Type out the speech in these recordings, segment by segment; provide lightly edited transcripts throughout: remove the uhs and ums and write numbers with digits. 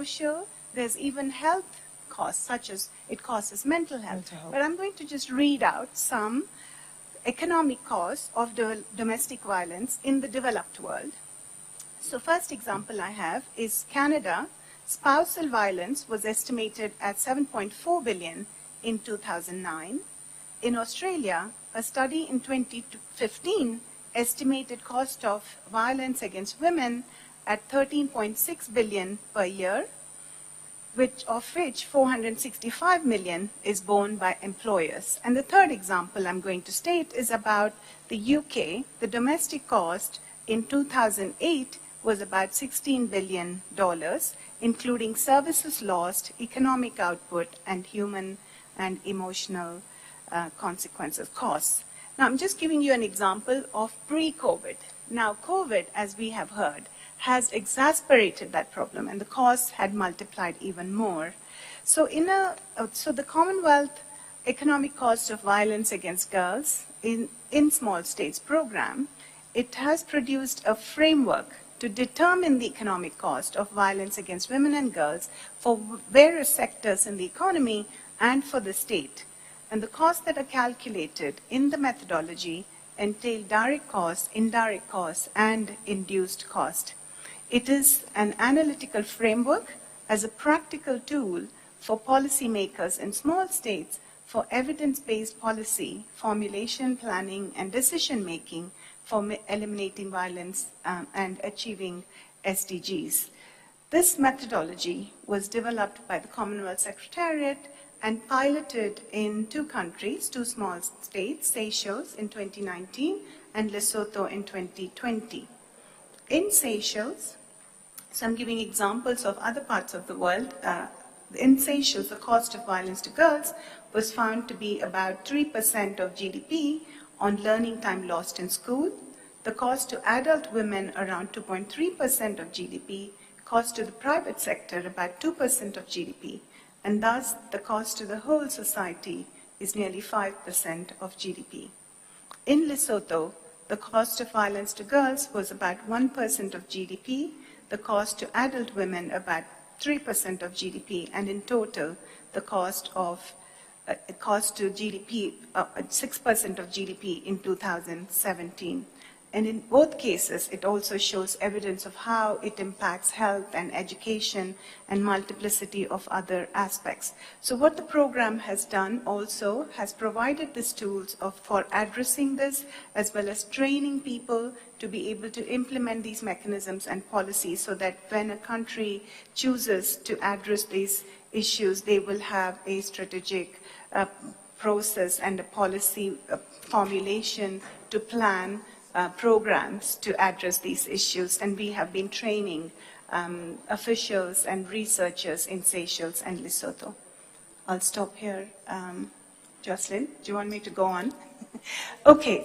social, there's even health costs, such as it costs mental health. But I'm going to just read out some economic costs of domestic violence in the developed world. So first example I have is Canada. Spousal violence was estimated at $7.4 billion in 2009. In Australia, a study in 2015 estimated cost of violence against women at $13.6 billion per year, of which $465 million is borne by employers. And the third example I'm going to state is about the UK. The domestic cost in 2008 was about $16 billion, including services lost, economic output, and human and emotional consequences, costs. Now, I'm just giving you an example of pre-COVID. Now, COVID, as we have heard, has exacerbated that problem, and the costs had multiplied even more. So, the Commonwealth Economic Cost of Violence Against Girls in Small States program, it has produced a framework to determine the economic cost of violence against women and girls for various sectors in the economy and for the state. And the costs that are calculated in the methodology entail direct costs, indirect costs, and induced cost. It is an analytical framework as a practical tool for policymakers in small states for evidence-based policy, formulation, planning, and decision-making for eliminating violence and achieving SDGs. This methodology was developed by the Commonwealth Secretariat and piloted in 2 countries, 2 small states, Seychelles in 2019 and Lesotho in 2020. In Seychelles, so I'm giving examples of other parts of the world. In Seychelles, the cost of violence to girls was found to be about 3% of GDP on learning time lost in school. The cost to adult women around 2.3% of GDP, cost to the private sector about 2% of GDP, and thus the cost to the whole society is nearly 5% of GDP. In Lesotho, the cost of violence to girls was about 1% of GDP, the cost to adult women about 3% of GDP, and in total, the cost to GDP, 6% of GDP in 2017. And in both cases, it also shows evidence of how it impacts health and education and multiplicity of other aspects. So what the program has done also has provided these tools for addressing this, as well as training people to be able to implement these mechanisms and policies so that when a country chooses to address these issues, they will have a strategic process and a policy formulation to plan programs to address these issues, and we have been training officials and researchers in Seychelles and Lesotho. I'll stop here. Jocelyn, do you want me to go on? Okay,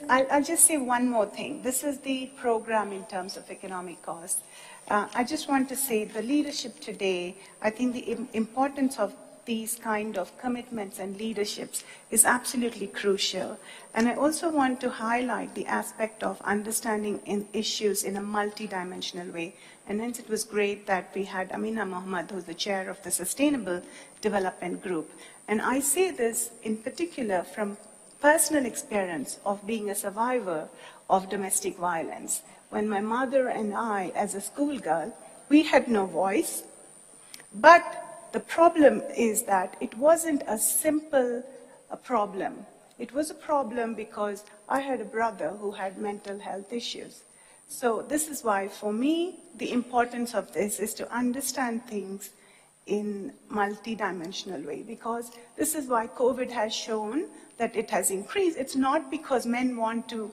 I'll just say one more thing. This is the program in terms of economic costs. I just want to say the leadership today, I think the importance of these kind of commitments and leaderships is absolutely crucial. And I also want to highlight the aspect of understanding issues in a multidimensional way. And hence it was great that we had Amina Mohammed, who's the chair of the Sustainable Development Group. And I say this in particular from personal experience of being a survivor of domestic violence. When my mother and I, as a schoolgirl, we had no voice, but the problem is that it wasn't a simple problem. It was a problem because I had a brother who had mental health issues. So this is why, for me, the importance of this is to understand things in multidimensional way, because this is why COVID has shown that it has increased. It's not because men want to,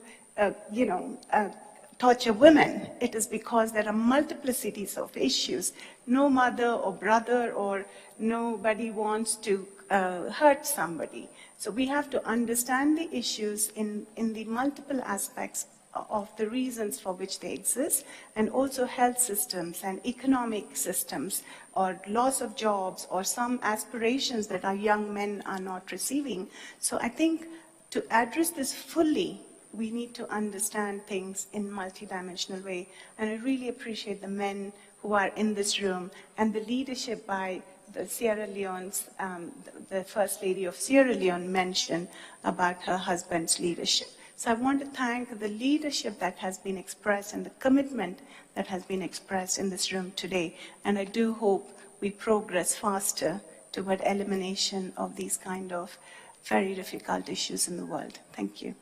torture women. It is because there are multiplicities of issues. No mother or brother or nobody wants to hurt somebody. So we have to understand the issues in the multiple aspects of the reasons for which they exist, and also health systems and economic systems, or loss of jobs, or some aspirations that our young men are not receiving. So I think to address this fully, we need to understand things in multidimensional way. And I really appreciate the men who are in this room, and the leadership by the Sierra Leone's, the First Lady of Sierra Leone mentioned about her husband's leadership. So I want to thank the leadership that has been expressed and the commitment that has been expressed in this room today. And I do hope we progress faster toward elimination of these kind of very difficult issues in the world. Thank you.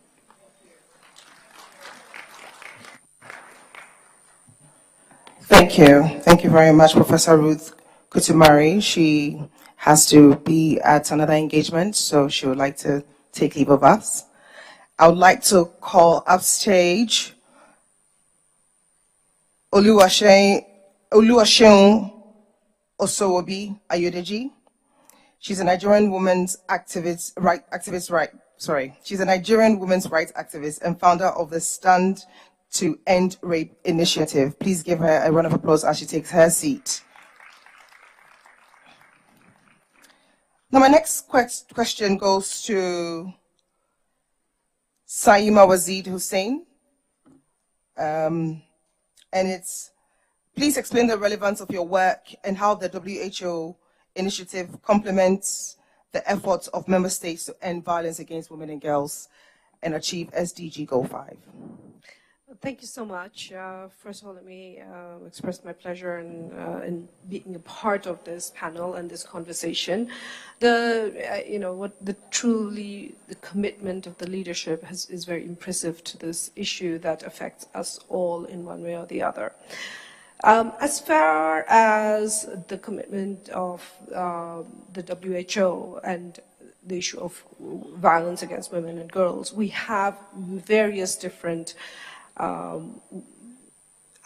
Thank you. Thank you very much, Professor Ruth Kutumari. She has to be at another engagement, so she would like to take leave of us. I would like to call upstage Oluwaseun Osowobi Ayodeji. She's a Nigerian women's She's a Nigerian women's rights activist and founder of the Stand to End Rape initiative. Please give her a round of applause as she takes her seat. Now, my next question goes to Saima Wazid Hussein. And it's, please explain the relevance of your work and how the WHO initiative complements the efforts of member states to end violence against women and girls and achieve SDG Goal 5. Thank you so much. First of all, let me express my pleasure in being a part of this panel and this conversation. The commitment of the leadership is very impressive to this issue that affects us all in one way or the other. As far as the commitment of the WHO and the issue of violence against women and girls, we have various different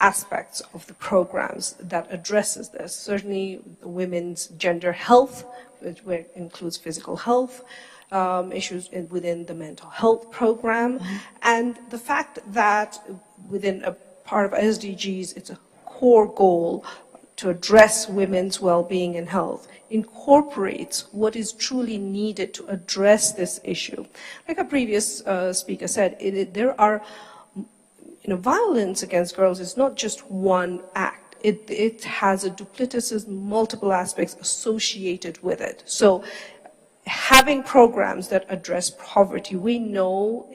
aspects of the programs that addresses this. Certainly women's gender health, which includes physical health, issues within the mental health program, and the fact that within a part of SDGs, it's a core goal to address women's well-being and health, incorporates what is truly needed to address this issue. Like a previous speaker said, there are violence against girls is not just one act. It has a duplicitous, multiple aspects associated with it. So having programs that address poverty, we know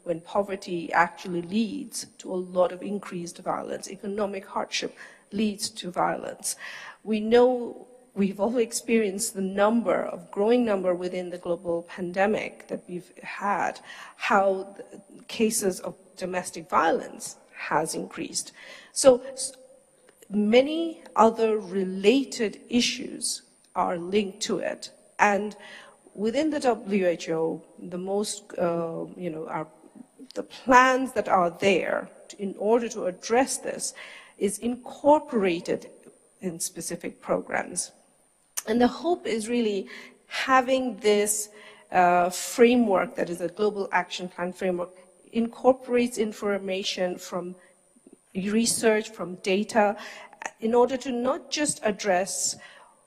when poverty actually leads to a lot of increased violence, economic hardship leads to violence. We know we've all experienced the growing number within the global pandemic that we've had, how cases of domestic violence has increased. So many other related issues are linked to it. And within the WHO, the plans that are there in order to address this is incorporated in specific programs. And the hope is really having this framework that is a global action plan framework incorporates information from research, from data, in order to not just address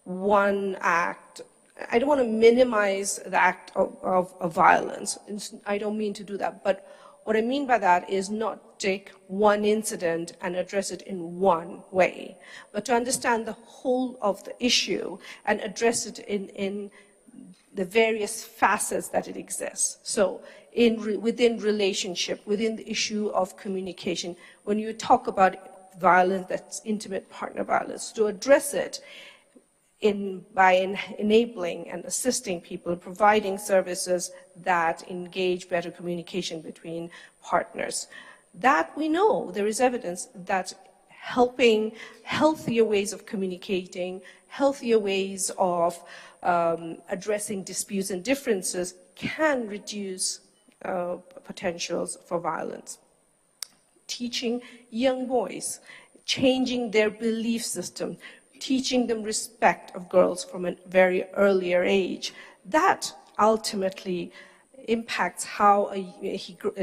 one act. I don't want to minimize the act of violence. I don't mean to do that. But what I mean by that is not take one incident and address it in one way, but to understand the whole of the issue and address it in the various facets that it exists. So within relationship, within the issue of communication, when you talk about violence, that's intimate partner violence, to address it by enabling and assisting people, providing services that engage better communication between partners. That we know, there is evidence that helping healthier ways of communicating, healthier ways of addressing disputes and differences can reduce potentials for violence. Teaching young boys, changing their belief system, teaching them respect of girls from a very earlier age, that ultimately impacts how a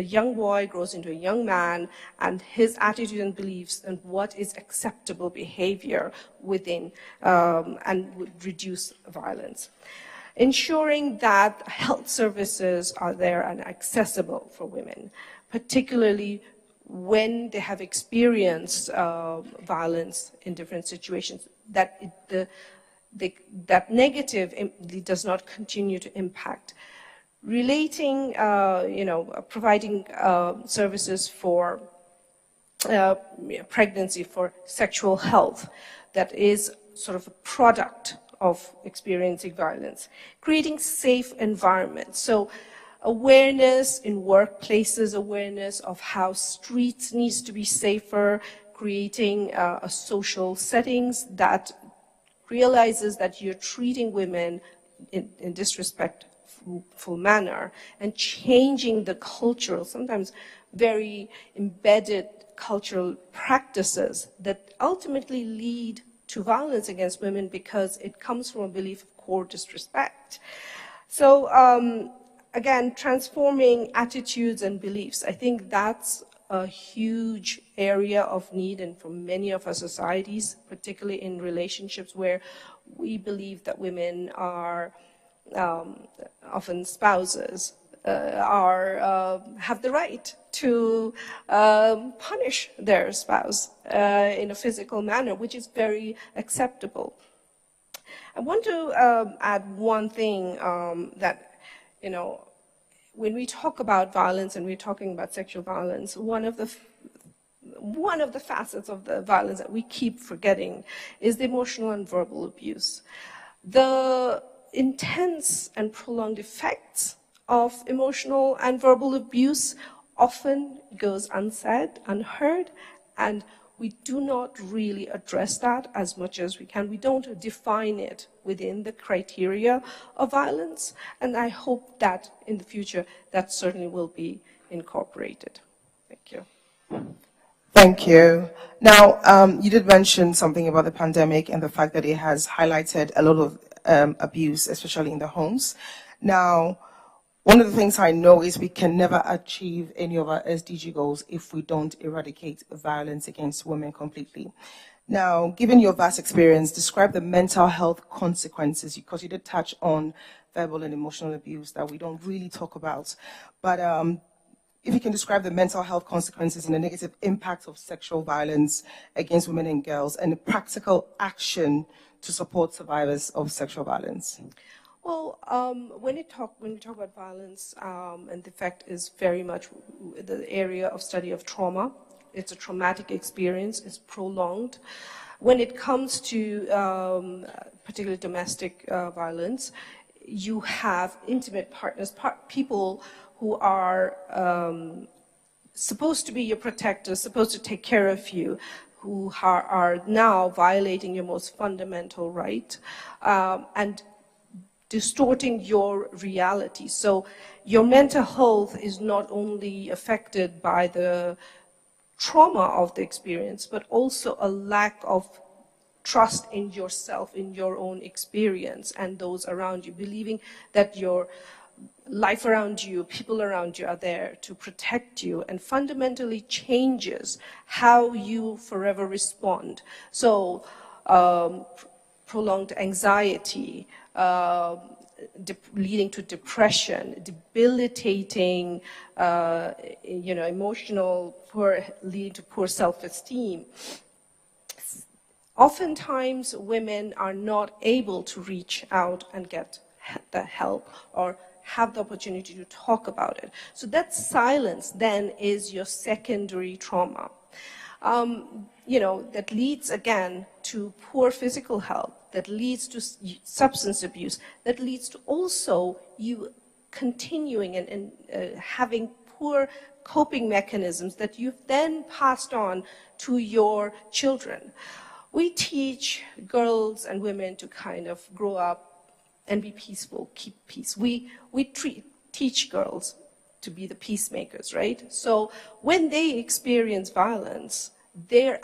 young boy grows into a young man and his attitude and beliefs and what is acceptable behavior within and would reduce violence. Ensuring that health services are there and accessible for women, particularly when they have experienced violence in different situations, that that negative does not continue to impact. Relating, providing services for pregnancy, for sexual health, that is sort of a product of experiencing violence. Creating safe environments. So awareness in workplaces, awareness of how streets needs to be safer, creating a social settings that realizes that you're treating women in disrespectful manner, and changing the cultural, sometimes very embedded cultural practices that ultimately lead to violence against women because it comes from a belief of core disrespect. So again, transforming attitudes and beliefs, I think that's a huge area of need, and for many of our societies, particularly in relationships where we believe that women are often spouses, have the right to punish their spouse in a physical manner, which is very acceptable. I want to add one thing that, when we talk about violence and we're talking about sexual violence, one of the facets of the violence that we keep forgetting is the emotional and verbal abuse. The intense and prolonged effects of emotional and verbal abuse often goes unsaid, unheard, and we do not really address that as much as we can. We don't define it within the criteria of violence, and I hope that in the future that certainly will be incorporated. Thank you. Thank you. Now, you did mention something about the pandemic and the fact that it has highlighted a lot of abuse, especially in the homes. Now, one of the things I know is we can never achieve any of our SDG goals if we don't eradicate violence against women completely. Now, given your vast experience, describe the mental health consequences, because you did touch on verbal and emotional abuse that we don't really talk about. But if you can describe the mental health consequences and the negative impact of sexual violence against women and girls, and the practical action to support survivors of sexual violence. Well, when we talk about violence, and the effect is very much the area of study of trauma. It's a traumatic experience, it's prolonged. When it comes to particularly domestic violence, you have intimate partners, people who are supposed to be your protectors, supposed to take care of you, who are now violating your most fundamental right, and distorting your reality. So your mental health is not only affected by the trauma of the experience, but also a lack of trust in yourself, in your own experience and those around you, believing that your life around you, people around you are there to protect you, and fundamentally changes how you forever respond. So prolonged anxiety, leading to depression, debilitating, emotional, leading to poor self-esteem. Oftentimes, women are not able to reach out and get the help or have the opportunity to talk about it. So that silence then is your secondary trauma. That leads again to poor physical health, that leads to substance abuse, that leads to also you continuing and having poor coping mechanisms that you've then passed on to your children. We teach girls and women to kind of grow up and be peaceful, keep peace. We teach girls to be the peacemakers, right? So when they experience violence, the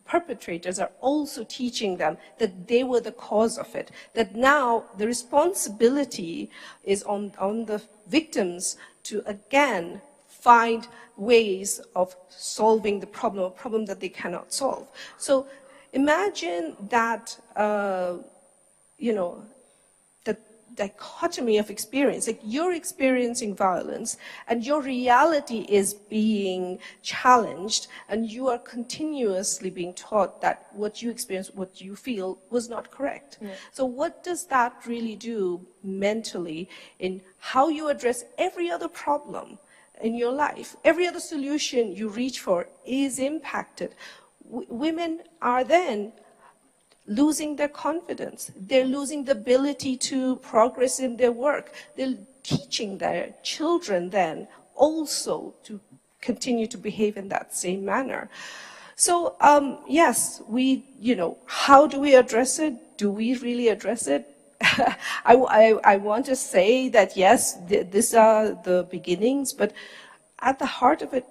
perpetrators are also teaching them that they were the cause of it, that now the responsibility is on the victims to again find ways of solving the problem, a problem that they cannot solve. So imagine that, dichotomy of experience. Like, you're experiencing violence and your reality is being challenged, and you are continuously being taught that what you experience, what you feel, was not correct. Yeah. So what does that really do mentally in how you address every other problem in your life? Every other solution you reach for is impacted. Women are then losing their confidence. They're losing the ability to progress in their work. They're teaching their children then also to continue to behave in that same manner. So yes, how do we address it? Do we really address it? I want to say that yes, these are the beginnings, but at the heart of it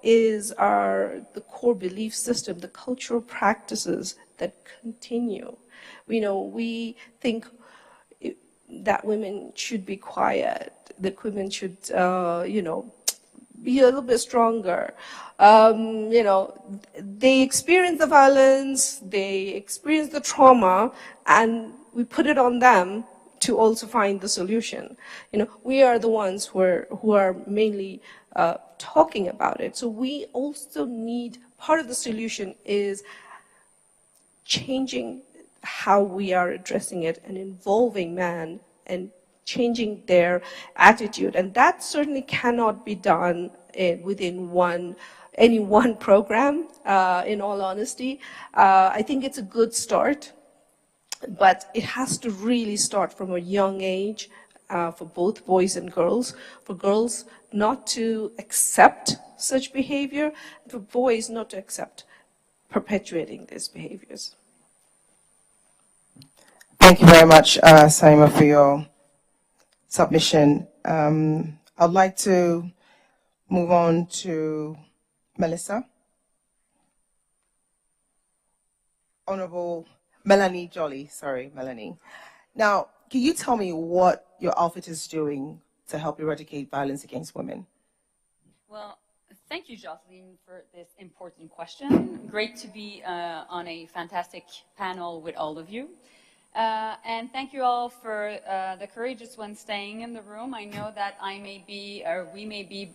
are the core belief system, the cultural practices that continue. We think that women should be quiet, that women should, be a little bit stronger. They experience the violence, they experience the trauma, and we put it on them to also find the solution. We are the ones who are mainly talking about it. So we also need, part of the solution is changing how we are addressing it and involving men and changing their attitude. And that certainly cannot be done within any one program, in all honesty. I think it's a good start, but it has to really start from a young age, for both boys and girls, for girls not to accept such behavior, and for boys not to accept perpetuating these behaviors. Thank you very much, Saima, for your submission. I'd like to move on to Melissa. Honorable Melanie Jolly, sorry, Melanie. Now, can you tell me what your outfit is doing to help eradicate violence against women? Well, thank you, Jocelyn, for this important question. Great to be on a fantastic panel with all of you. And thank you all for the courageous ones staying in the room. I know that I may be, or we may be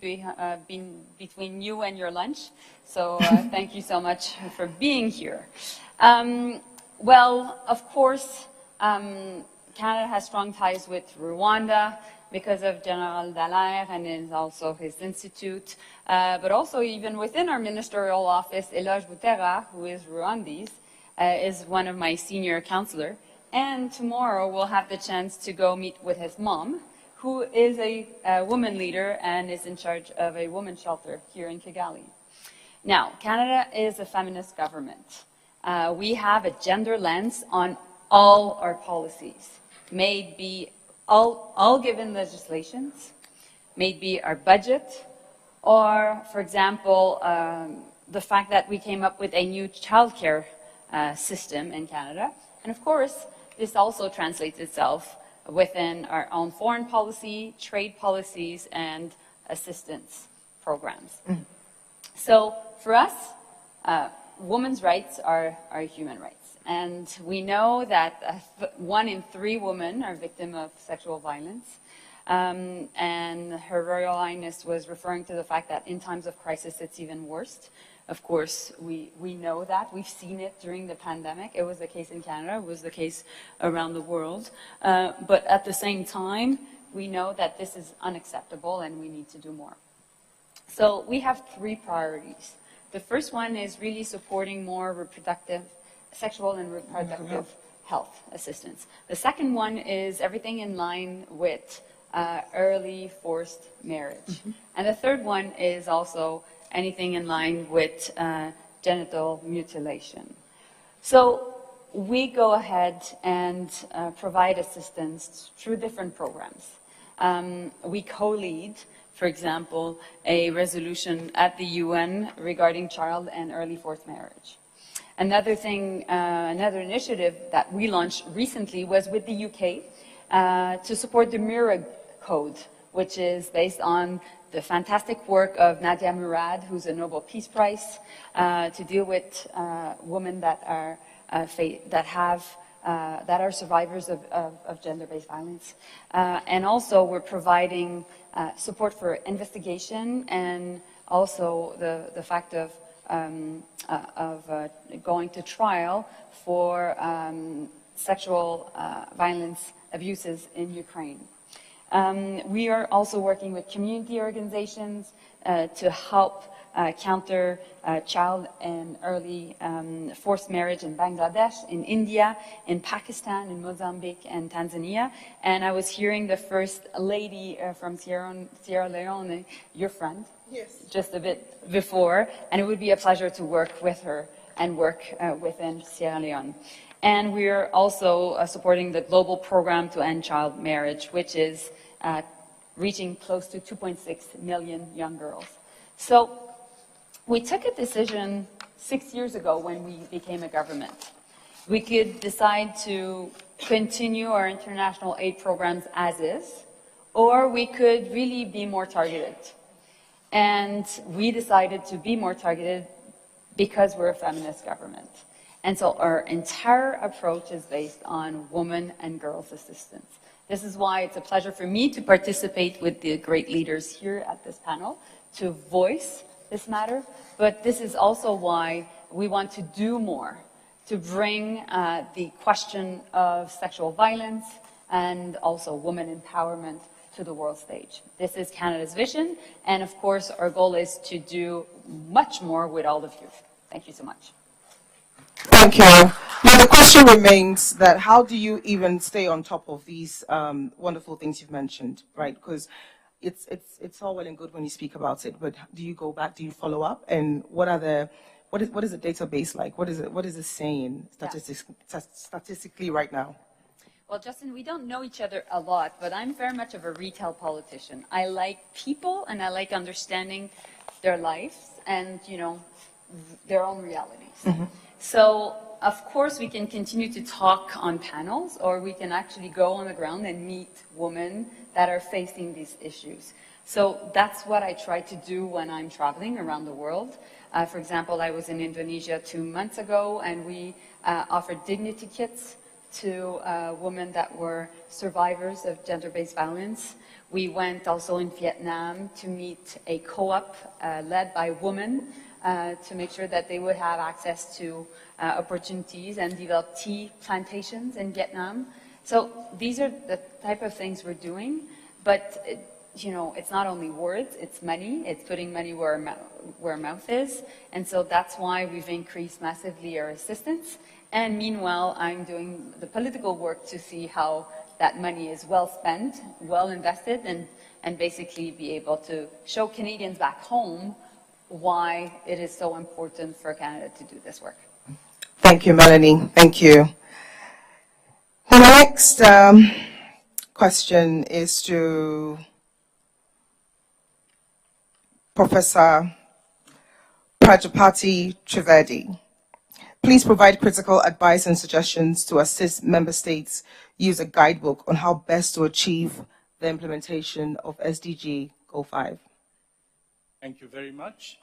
between you and your lunch. So thank you so much for being here. Well, of course, Canada has strong ties with Rwanda because of General Dallaire and also his institute. But also even within our ministerial office, Eloge Butera, who is Rwandese, is one of my senior counselors. And tomorrow we'll have the chance to go meet with his mom, who is a woman leader and is in charge of a women's shelter here in Kigali. Now, Canada is a feminist government. We have a gender lens on all our policies, may it be all given legislations, may it be our budget, or, for example, the fact that we came up with a new childcare system in Canada. And of course, this also translates itself within our own foreign policy, trade policies, and assistance programs. Mm-hmm. So for us, women's rights are human rights. And we know that 1 in 3 women are victims of sexual violence. And Her Royal Highness was referring to the fact that in times of crisis, it's even worse. Of course, we know that. We've seen it during the pandemic. It was the case in Canada. It was the case around the world. But at the same time, we know that this is unacceptable and we need to do more. So we have 3 priorities. The first one is really supporting more sexual and reproductive health assistance. The second one is everything in line with early forced marriage. Mm-hmm. And the third one is also anything in line with genital mutilation. So we go ahead and provide assistance through different programs. We co-lead, for example, a resolution at the UN regarding child and early forced marriage. Another thing, another initiative that we launched recently was with the UK to support the Murad Code, which is based on the fantastic work of Nadia Murad, who's a Nobel Peace Prize, to deal with women that have that are survivors of gender-based violence. And also we're providing support for investigation and also the fact of going to trial for sexual violence abuses in Ukraine. We are also working with community organizations to help counter child and early forced marriage in Bangladesh, in India, in Pakistan, in Mozambique, and Tanzania. And I was hearing the first lady from Sierra Leone, your friend, yes, just a bit before, and it would be a pleasure to work with her and work within Sierra Leone. And we are also supporting the global program to end child marriage, which is reaching close to 2.6 million young girls. So we took a decision 6 years ago when we became a government. We could decide to continue our international aid programs as is, or we could really be more targeted. And we decided to be more targeted because we're a feminist government. And so our entire approach is based on women and girls assistance. This is why it's a pleasure for me to participate with the great leaders here at this panel to voice this matter, but this is also why we want to do more to bring the question of sexual violence and also women empowerment to the world stage. This is Canada's vision, and of course our goal is to do much more with all of you. Thank you so much. Thank you. Now the question remains that how do you even stay on top of these wonderful things you've mentioned, right? Because it's all well and good when you speak about it, but do you go back, do you follow up, and what is the database like? What is it saying statistically right now? Well, Justin, we don't know each other a lot, but I'm very much of a retail politician. I like people and I like understanding their lives and, you know, their own realities. Mm-hmm. So, of course, we can continue to talk on panels, or we can actually go on the ground and meet women that are facing these issues. So that's what I try to do when I'm traveling around the world. For example, I was in Indonesia 2 months ago, and we offered dignity kits to women that were survivors of gender-based violence. We went also in Vietnam to meet a co-op led by women to make sure that they would have access to opportunities and develop tea plantations in Vietnam. So these are the type of things we're doing, but you know, it's not only words, it's money, it's putting money where our mouth is, and so that's why we've increased massively our assistance. And meanwhile, I'm doing the political work to see how that money is well spent, well invested, and basically be able to show Canadians back home why it is so important for Canada to do this work. Thank you, Melanie. Thank you. The next question is to Professor Prajapati Trivedi. Please provide critical advice and suggestions to assist member states use a guidebook on how best to achieve the implementation of SDG Goal 5. Thank you very much.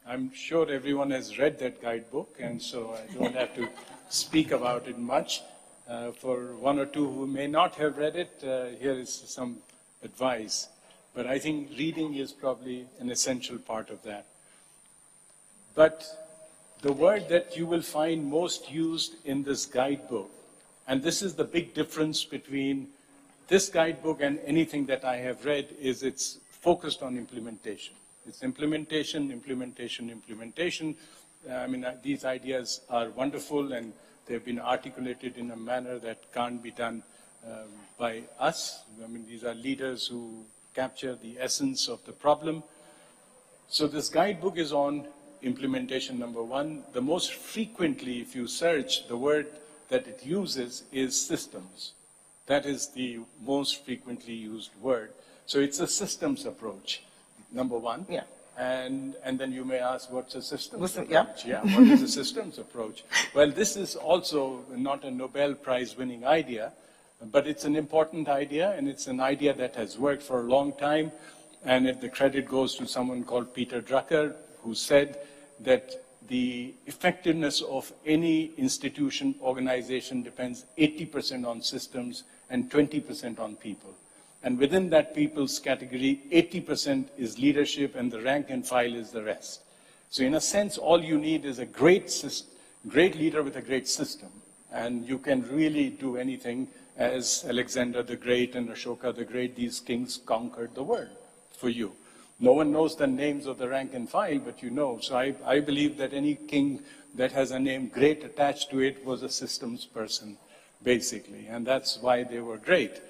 I'm sure everyone has read that guidebook, and so I don't have to speak about it much. For one or two who may not have read it, here is some advice. But I think reading is probably an essential part of that. But the word that you will find most used in this guidebook, and this is the big difference between this guidebook and anything that I have read, is it's focused on implementation. It's implementation, implementation, implementation. I mean, these ideas are wonderful, and they've been articulated in a manner that can't be done by us. I mean, these are leaders who capture the essence of the problem. So this guidebook is on implementation, number one. The most frequently, if you search, the word that it uses is systems. That is the most frequently used word. So it's a systems approach, number one. Yeah. And then you may ask, what's a systems approach? Yeah. Yeah, what is a systems approach? Well, this is also not a Nobel Prize winning idea, but it's an important idea, and it's an idea that has worked for a long time. And the credit goes to someone called Peter Drucker, who said that the effectiveness of any institution, organization depends 80% on systems and 20% on people. And within that people's category, 80% is leadership and the rank and file is the rest. So in a sense, all you need is a great leader with a great system. And you can really do anything. As Alexander the Great and Ashoka the Great, these kings conquered the world for you. No one knows the names of the rank and file, but you know. So I believe that any king that has a name great attached to it was a systems person, basically. And that's why they were great.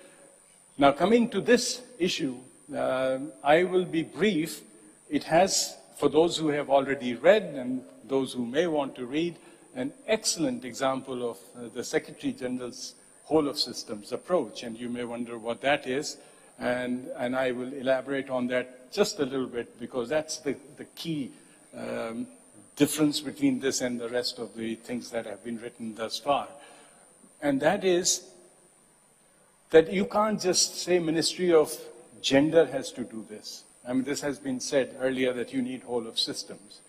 Now, coming to this issue, I will be brief. It has, for those who have already read and those who may want to read, an excellent example of the Secretary General's whole of systems approach. And you may wonder what that is. And I will elaborate on that just a little bit, because that's the key difference between this and the rest of the things that have been written thus far. And that is that you can't just say Ministry of Gender has to do this. I mean, this has been said earlier that you need whole of systems.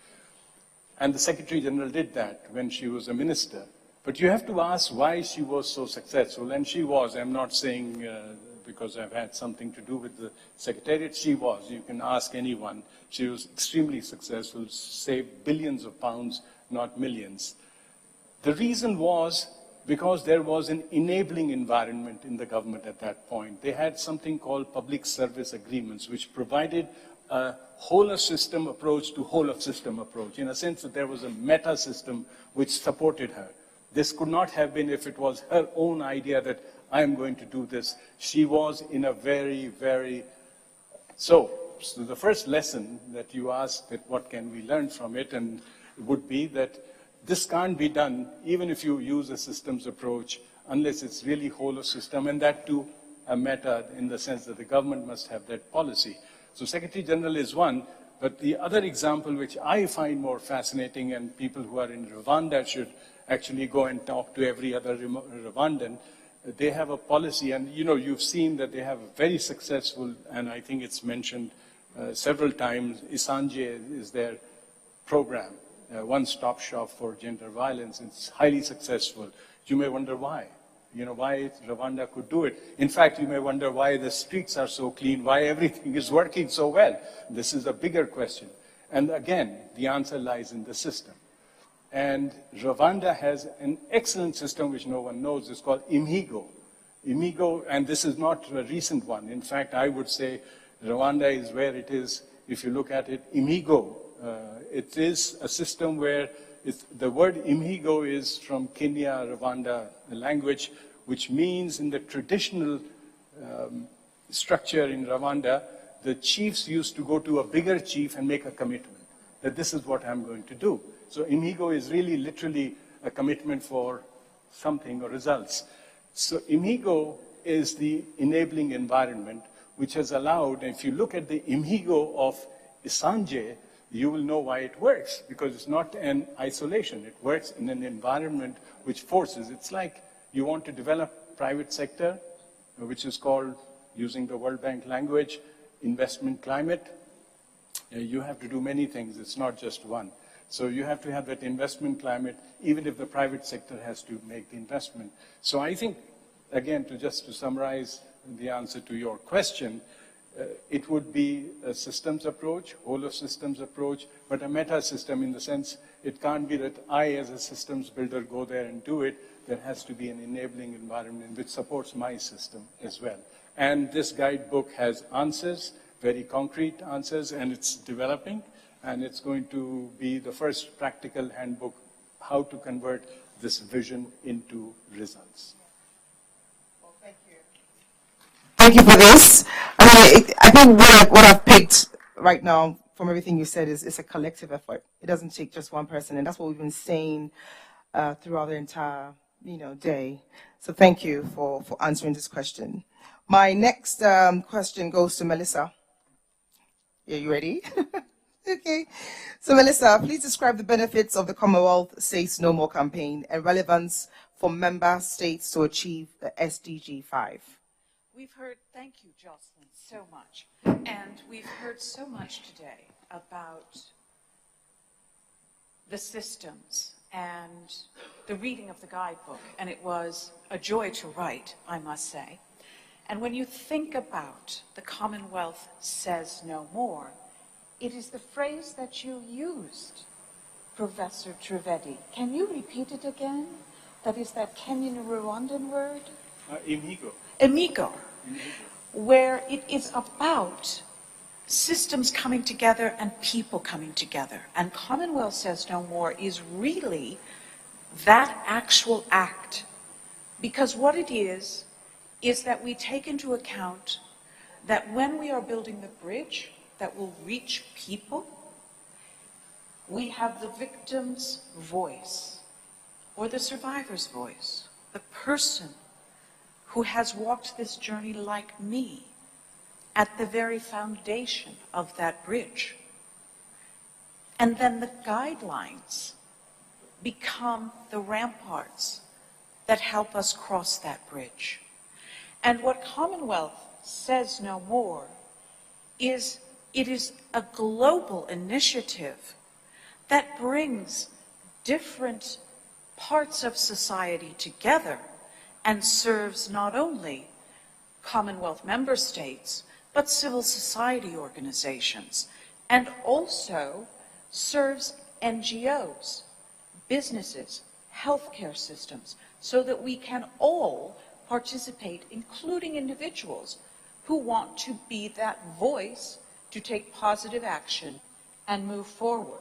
And the Secretary General did that when she was a minister. But you have to ask why she was so successful. And she was. I'm not saying because I've had something to do with the Secretariat. She was. You can ask anyone. She was extremely successful, saved billions of pounds, not millions. The reason was because there was an enabling environment in the government at that point. They had something called public service agreements, which provided a whole of system approach to whole of system approach, in a sense that there was a meta system which supported her. This could not have been if it was her own idea that I am going to do this. She was in a very, very... So the first lesson that you asked, that what can we learn from it, and would be that this can't be done even if you use a systems approach unless it's really whole of system, and that too a meta in the sense that the government must have that policy. So Secretary General is one, but the other example which I find more fascinating, and people who are in Rwanda should actually go and talk to every other Rwandan, they have a policy, and you know, you've seen that they have a very successful, and I think it's mentioned several times, Isanje is their program. One-stop shop for gender violence. It's highly successful. You may wonder why. You know, why Rwanda could do it. In fact, you may wonder why the streets are so clean, why everything is working so well. This is a bigger question. And again, the answer lies in the system. And Rwanda has an excellent system which no one knows. It's called IMHIGO. IMHIGO, and this is not a recent one. In fact, I would say Rwanda is where it is, if you look at it, IMHIGO. It is a system where the word IMHIGO is from Kenya, Rwanda language, which means in the traditional structure in Rwanda, the chiefs used to go to a bigger chief and make a commitment that this is what I'm going to do. So IMHIGO is really literally a commitment for something or results. So IMHIGO is the enabling environment which has allowed, and if you look at the IMHIGO of Isanje, you will know why it works, because it's not an isolation. It works in an environment which forces. It's like you want to develop private sector, which is called, using the World Bank language, investment climate. You have to do many things. It's not just one. So you have to have that investment climate, even if the private sector has to make the investment. So I think, again, just to summarize the answer to your question, it would be a systems approach, whole of systems approach, but a meta system in the sense it can't be that I, as a systems builder, go there and do it. There has to be an enabling environment which supports my system as well. And this guidebook has answers, very concrete answers, and it's developing, and it's going to be the first practical handbook how to convert this vision into results. Thank you for this. I think what I've picked right now from everything you said is a collective effort. It doesn't take just one person, and that's what we've been saying throughout the entire day. So thank you for answering this question. My next question goes to Melissa. Are you ready? Okay. So Melissa, please describe the benefits of the Commonwealth Says No More campaign and relevance for member states to achieve the SDG 5. We've heard, thank you, Jocelyn, so much. And we've heard so much today about the systems and the reading of the guidebook, and it was a joy to write, I must say. And when you think about the Commonwealth says no more, it is the phrase that you used, Professor Trivedi. Can you repeat it again? That is that Kenyan Rwandan word? Imigo. Amigo, where it is about systems coming together and people coming together. And Commonwealth Says No More is really that actual act. Because what it is that we take into account that when we are building the bridge that will reach people, we have the victim's voice or the survivor's voice, the person who has walked this journey like me at the very foundation of that bridge. And then the guidelines become the ramparts that help us cross that bridge. And what Commonwealth Says No More is, it is a global initiative that brings different parts of society together and serves not only Commonwealth member states, but civil society organizations, and also serves NGOs, businesses, healthcare systems, so that we can all participate, including individuals who want to be that voice to take positive action and move forward.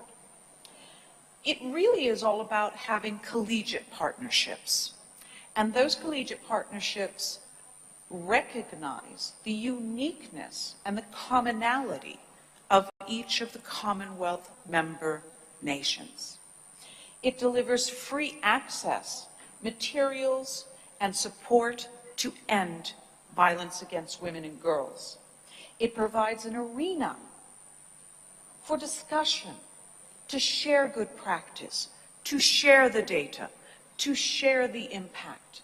It really is all about having collegiate partnerships. And those collegiate partnerships recognize the uniqueness and the commonality of each of the Commonwealth member nations. It delivers free access, materials, and support to end violence against women and girls. It provides an arena for discussion, to share good practice, to share the data, to share the impact,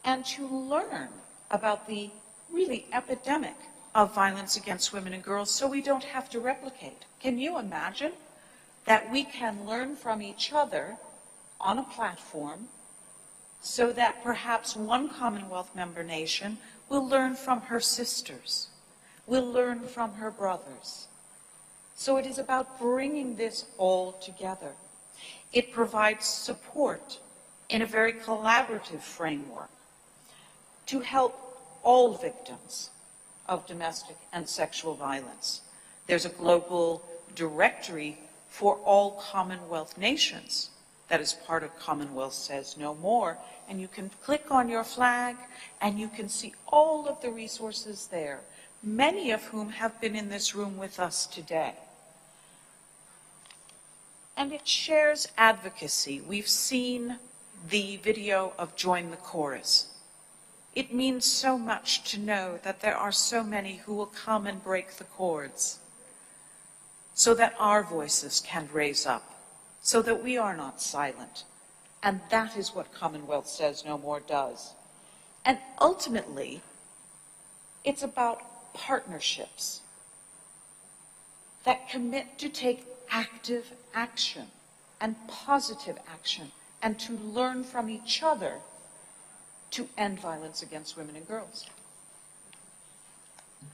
and to learn about the really epidemic of violence against women and girls so we don't have to replicate. Can you imagine that we can learn from each other on a platform so that perhaps one Commonwealth member nation will learn from her sisters, will learn from her brothers. So it is about bringing this all together. It provides support in a very collaborative framework to help all victims of domestic and sexual violence. There's a global directory for all Commonwealth nations that is part of Commonwealth Says No More, and you can click on your flag and you can see all of the resources there, many of whom have been in this room with us today. And it shares advocacy. We've seen the video of Join the Chorus. It means so much to know that there are so many who will come and break the cords so that our voices can raise up, so that we are not silent. And that is what Commonwealth Says No More does. And ultimately, it's about partnerships that commit to take active action and positive action and to learn from each other to end violence against women and girls.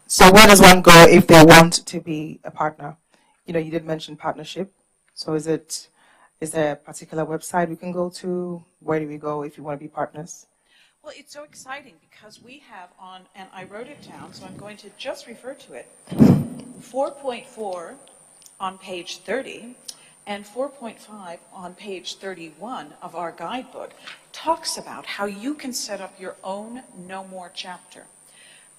So where does one go if they want to be a partner? You know, you did mention partnership. So is there a particular website we can go to? Where do we go if you want to be partners? Well, it's so exciting because we have on, and I wrote it down, so I'm going to just refer to it, 4.4 on page 30 and 4.5 on page 31 of our guidebook talks about how you can set up your own No More chapter.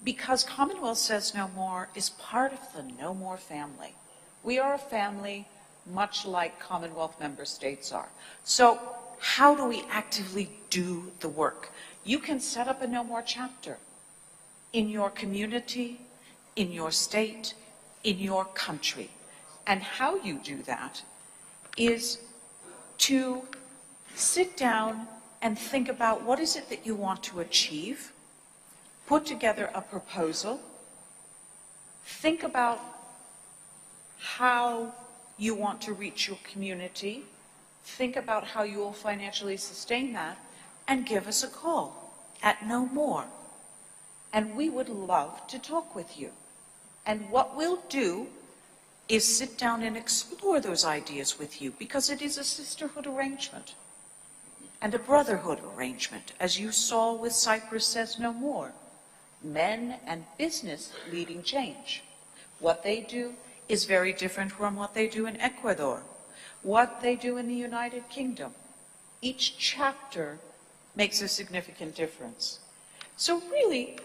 Because Commonwealth Says No More is part of the No More family. We are a family much like Commonwealth member states are. So how do we actively do the work? You can set up a No More chapter in your community, in your state, in your country. And how you do that is to sit down and think about what is it that you want to achieve, put together a proposal, think about how you want to reach your community, think about how you will financially sustain that, and give us a call at No More. And we would love to talk with you. And what we'll do is sit down and explore those ideas with you, because it is a sisterhood arrangement and a brotherhood arrangement, as you saw with Cyprus Says No More. Men and business leading change. What they do is very different from what they do in Ecuador, what they do in the United Kingdom. Each chapter makes a significant difference. So really,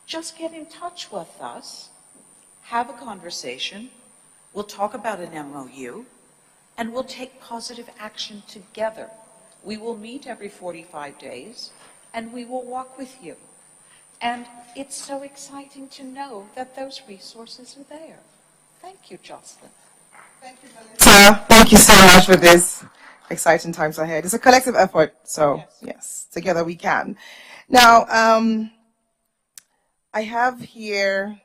just get in touch with us, have a conversation, we'll talk about an MOU, and we'll take positive action together. We will meet every 45 days, and we will walk with you. And it's so exciting to know that those resources are there. Thank you, Jocelyn. Thank you, Melissa. Thank you so much for this exciting times ahead. It's a collective effort, so yes, together we can. Now, I have here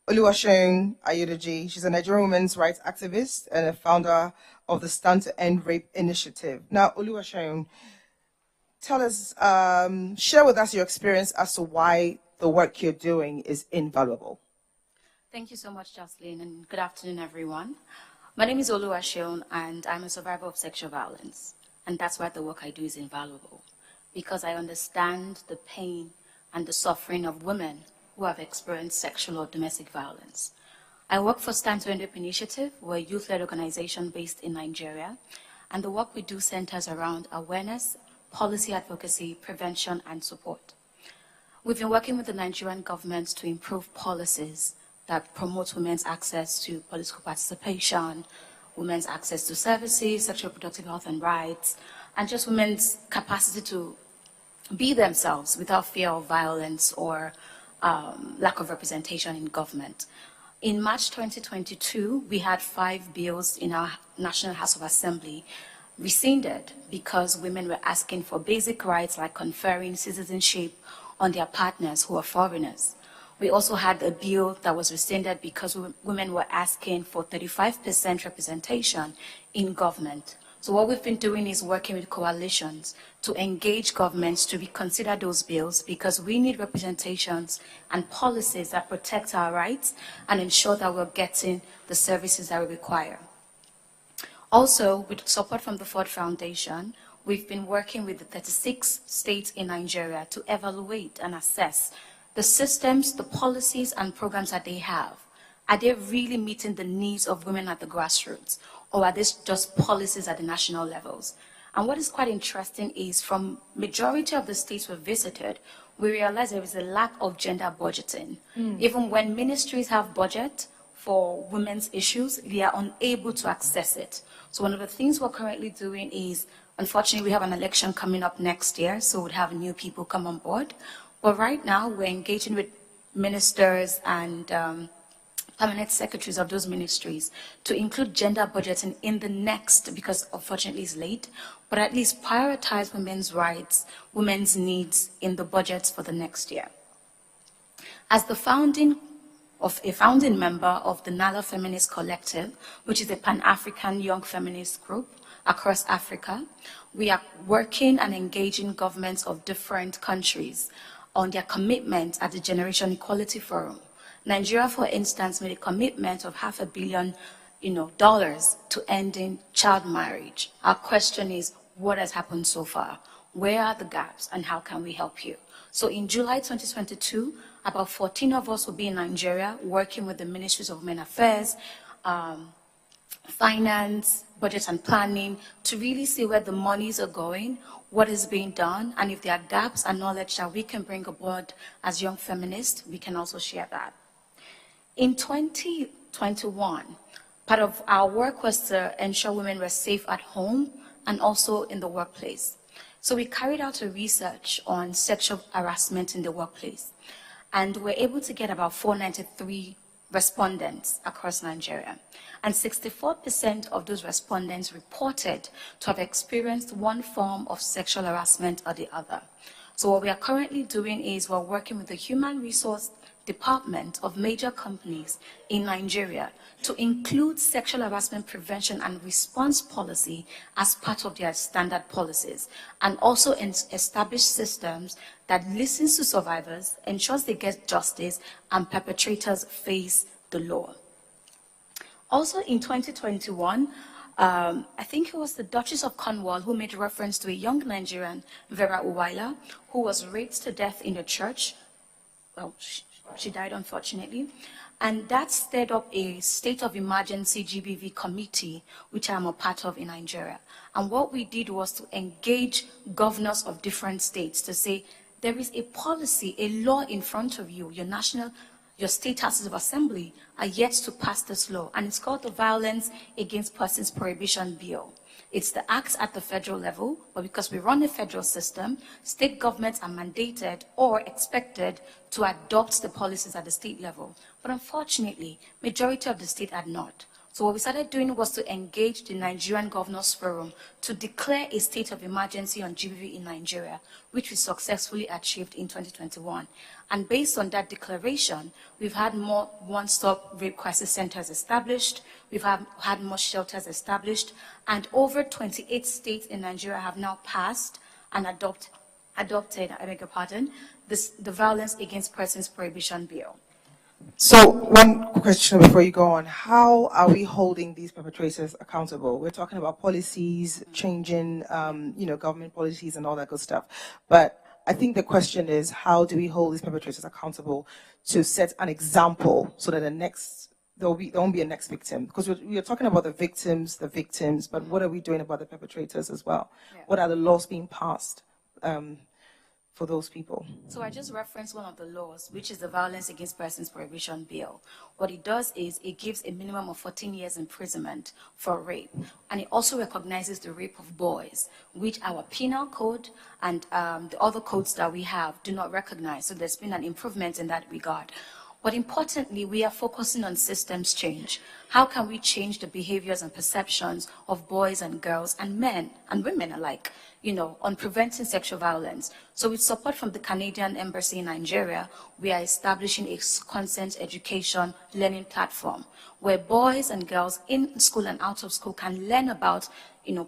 Oluwaseun Ayodeji. She's a Nigerian women's rights activist and a founder of the Stand to End Rape initiative. Now, Oluwaseun, tell us, share with us your experience as to why the work you're doing is invaluable. Thank you so much, Jocelyn, and good afternoon, everyone. My name is Oluwaseun, and I'm a survivor of sexual violence. And that's why the work I do is invaluable, because I understand the pain and the suffering of women who have experienced sexual or domestic violence. I work for Stand to End Rape Initiative. We're a youth-led organization based in Nigeria, and the work we do centers around awareness, policy advocacy, prevention, and support. We've been working with the Nigerian government to improve policies that promote women's access to political participation, women's access to services, sexual reproductive health and rights, and just women's capacity to be themselves without fear of violence or lack of representation in government. In March 2022, we had 5 bills in our National House of Assembly rescinded because women were asking for basic rights like conferring citizenship on their partners who are foreigners. We also had a bill that was rescinded because women were asking for 35% representation in government. So what we've been doing is working with coalitions to engage governments to reconsider those bills, because we need representations and policies that protect our rights and ensure that we're getting the services that we require. Also, with support from the Ford Foundation, we've been working with the 36 states in Nigeria to evaluate and assess the systems, the policies and programs that they have. Are they really meeting the needs of women at the grassroots? Or are these just policies at the national levels? And what is quite interesting is from majority of the states we've visited, we realize there is a lack of gender budgeting. Even when ministries have budget for women's issues, they are unable to access it. So one of the things we're currently doing is, unfortunately, we have an election coming up next year, so we'd have new people come on board. But right now, we're engaging with ministers and permanent secretaries of those ministries to include gender budgeting in the next, because unfortunately it's late, but at least prioritize women's rights, women's needs in the budgets for the next year. As a founding member of the Nala Feminist Collective, which is a Pan-African young feminist group across Africa, we are working and engaging governments of different countries on their commitment at the Generation Equality Forum. Nigeria, for instance, made a commitment of $500 million, to ending child marriage. Our question is, what has happened so far? Where are the gaps and how can we help you? So in July 2022, about 14 of us will be in Nigeria working with the Ministries of Women Affairs, Finance, Budget and Planning, to really see where the monies are going, what is being done, and if there are gaps and knowledge that we can bring aboard as young feminists, we can also share that. In 2021, part of our work was to ensure women were safe at home and also in the workplace. So we carried out a research on sexual harassment in the workplace, and we're able to get about 493 respondents across Nigeria. And 64% of those respondents reported to have experienced one form of sexual harassment or the other. So what we are currently doing is we're working with the human resource department of major companies in Nigeria to include sexual harassment prevention and response policy as part of their standard policies, and also establish systems that listens to survivors, ensures they get justice, and perpetrators face the law. Also in 2021, I think it was the Duchess of Cornwall who made reference to a young Nigerian, Vera Uwaila, who was raped to death in a church. Well, she died, unfortunately. And that stirred up a state of emergency GBV committee, which I'm a part of in Nigeria. And what we did was to engage governors of different states to say, there is a policy, a law in front of you, your state houses of assembly are yet to pass this law, and it's called the Violence Against Persons Prohibition Bill. It's the act at the federal level, but because we run a federal system, state governments are mandated or expected to adopt the policies at the state level. But unfortunately, majority of the state are not. So what we started doing was to engage the Nigerian Governors Forum to declare a state of emergency on GBV in Nigeria, which we successfully achieved in 2021. And based on that declaration, we've had more one-stop rape crisis centers established, we've had more shelters established, and over 28 states in Nigeria have now passed and adopted, I beg your pardon, the Violence Against Persons Prohibition Bill. So one question before you go on, how are we holding these perpetrators accountable? We're talking about policies, changing, government policies and all that good stuff. But I think the question is, how do we hold these perpetrators accountable to set an example so that there won't be a next victim? Because we're talking about the victims, but what are we doing about the perpetrators as well? Yeah. What are the laws being passed for those people? So I just referenced one of the laws, which is the Violence Against Persons Prohibition Bill. What it does is it gives a minimum of 14 years imprisonment for rape. And it also recognizes the rape of boys, which our penal code and the other codes that we have do not recognize. So there's been an improvement in that regard. But importantly, we are focusing on systems change. How can we change the behaviors and perceptions of boys and girls and men and women alike, on preventing sexual violence? So with support from the Canadian Embassy in Nigeria, we are establishing a consent education learning platform where boys and girls in school and out of school can learn about,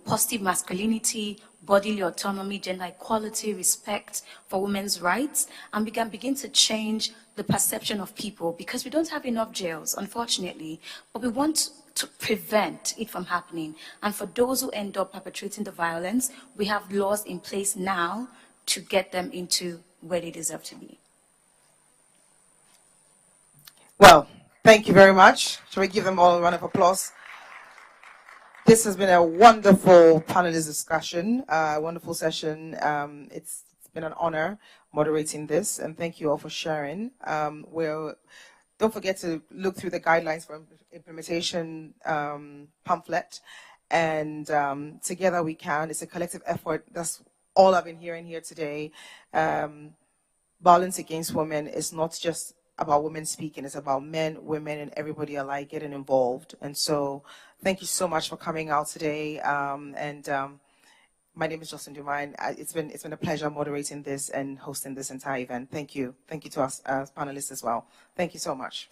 positive masculinity, bodily autonomy, gender equality, respect for women's rights, and we can begin to change the perception of people, because we don't have enough jails, unfortunately, but we want to prevent it from happening. And for those who end up perpetrating the violence, we have laws in place now to get them into where they deserve to be. Well, thank you very much. Shall we give them all a round of applause? This has been a wonderful panelist discussion, a wonderful session. It's been an honor moderating this, and thank you all for sharing. Don't forget to look through the guidelines for implementation pamphlet, and together we can. It's a collective effort. That's all I've been hearing here today. Violence against women is not just about women speaking, it's about men, women, and everybody alike getting involved. And so thank you so much for coming out today. My name is Justin Dumine. It's been a pleasure moderating this and hosting this entire event. Thank you. Thank you to us as panelists as well. Thank you so much.